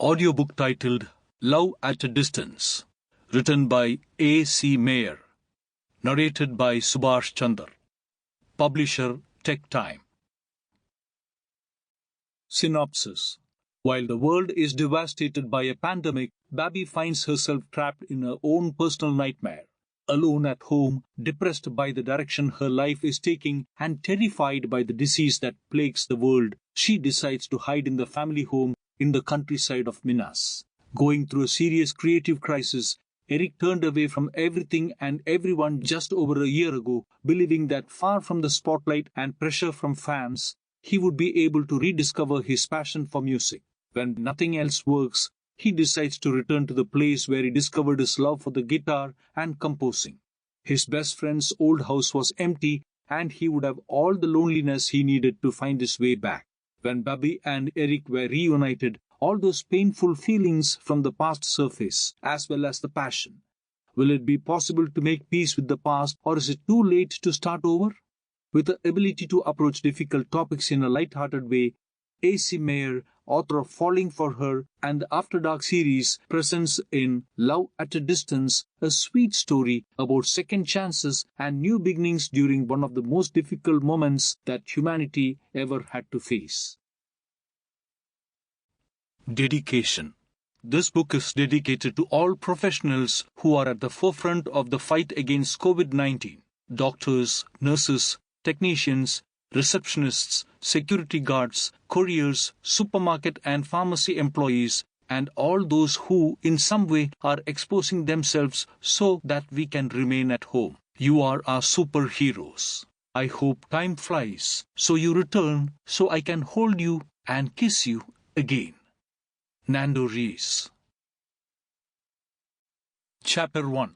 Audiobook titled Love at a Distance, written by A.C. Meyer, narrated by Subhash Chander. Publisher TekTime. Synopsis. While the world is devastated by a pandemic, Babi finds herself trapped in her own personal nightmare. Alone at home, depressed by the direction her life is taking and terrified by the disease that plagues the world, she decides to hide in the family home in the countryside of Minas. Going through a serious creative crisis, Eric turned away from everything and everyone just over a year ago, believing that far from the spotlight and pressure from fans, he would be able to rediscover his passion for music. When nothing else works, he decides to return to the place where he discovered his love for the guitar and composing. His best friend's old house was empty, and he would have all the loneliness he needed to find his way back. When Babi and Eric were reunited, all those painful feelings from the past surface, as well as the passion. Will it be possible to make peace with the past, or is it too late to start over? With the ability to approach difficult topics in a lighthearted way, A.C. Meyer, author of Falling for Her and the After Dark series, presents in Love at a Distance a sweet story about second chances and new beginnings during one of the most difficult moments that humanity ever had to face. Dedication. This book is dedicated to all professionals who are at the forefront of the fight against COVID-19. Doctors, nurses, technicians, receptionists, security guards, couriers, supermarket and pharmacy employees, and all those who, in some way, are exposing themselves so that we can remain at home. You are our superheroes. I hope time flies, so you return, so I can hold you and kiss you again. Nando Rees. Chapter 1.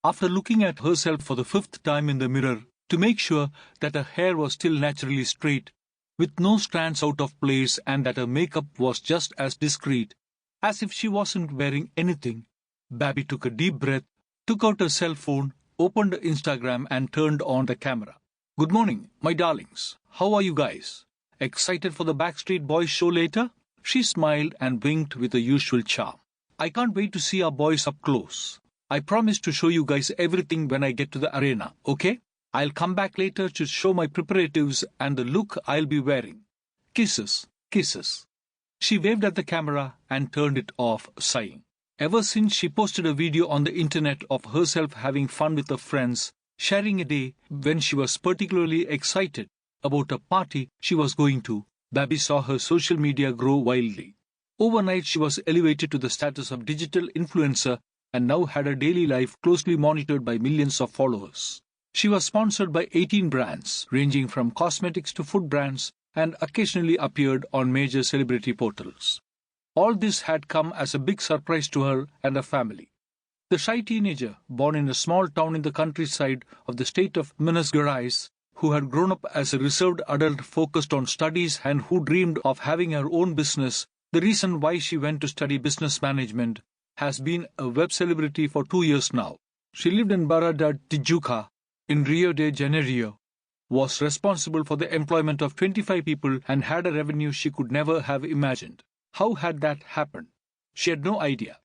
After looking at herself for the 5th time in the mirror, to make sure that her hair was still naturally straight, with no strands out of place, and that her makeup was just as discreet, as if she wasn't wearing anything, Babi took a deep breath, took out her cell phone, opened Instagram and turned on the camera. Good morning, my darlings. How are you guys? Excited for the Backstreet Boys show later? She smiled and winked with the usual charm. I can't wait to see our boys up close. I promise to show you guys everything when I get to the arena, okay? I'll come back later to show my preparatives and the look I'll be wearing. Kisses, kisses. She waved at the camera and turned it off, sighing. Ever since she posted a video on the internet of herself having fun with her friends, sharing a day when she was particularly excited about a party she was going to, Babi saw her social media grow wildly. Overnight, she was elevated to the status of digital influencer and now had her daily life closely monitored by millions of followers. She was sponsored by 18 brands, ranging from cosmetics to food brands, and occasionally appeared on major celebrity portals. All this had come as a big surprise to her and her family. The shy teenager, born in a small town in the countryside of the state of Minas, who had grown up as a reserved adult focused on studies and who dreamed of having her own business, the reason why she went to study business management, has been a web celebrity for 2 years now. She lived in Barra da Tijuca, in Rio de Janeiro, was responsible for the employment of 25 people and had a revenue she could never have imagined. How had that happened? She had no idea.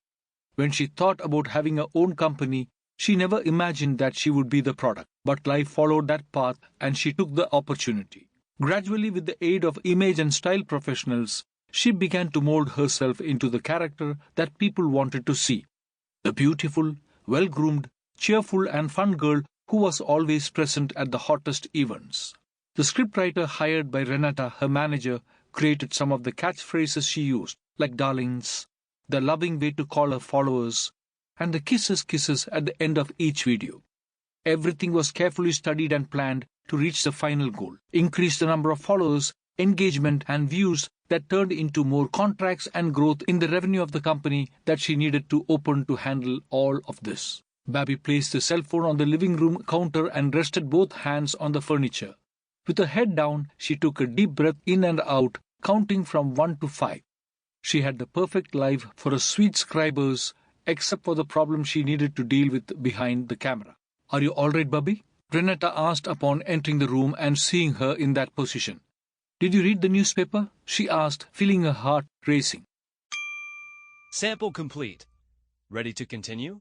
When she thought about having her own company, she never imagined that she would be the product. But life followed that path and she took the opportunity. Gradually, with the aid of image and style professionals, she began to mold herself into the character that people wanted to see. The beautiful, well-groomed, cheerful and fun girl who was always present at the hottest events. The scriptwriter hired by Renata, her manager, created some of the catchphrases she used, like darlings, the loving way to call her followers, and the kisses at the end of each video. Everything was carefully studied and planned to reach the final goal, increase the number of followers, engagement and views that turned into more contracts and growth in the revenue of the company that she needed to open to handle all of this. Babi placed the cell phone on the living room counter and rested both hands on the furniture. With her head down, she took a deep breath in and out, counting from 1 to 5. She had the perfect life for her sweet scribers, except for the problem she needed to deal with behind the camera. Are you all right, Babi? Renata asked upon entering the room and seeing her in that position. Did you read the newspaper? She asked, feeling her heart racing. Sample complete. Ready to continue?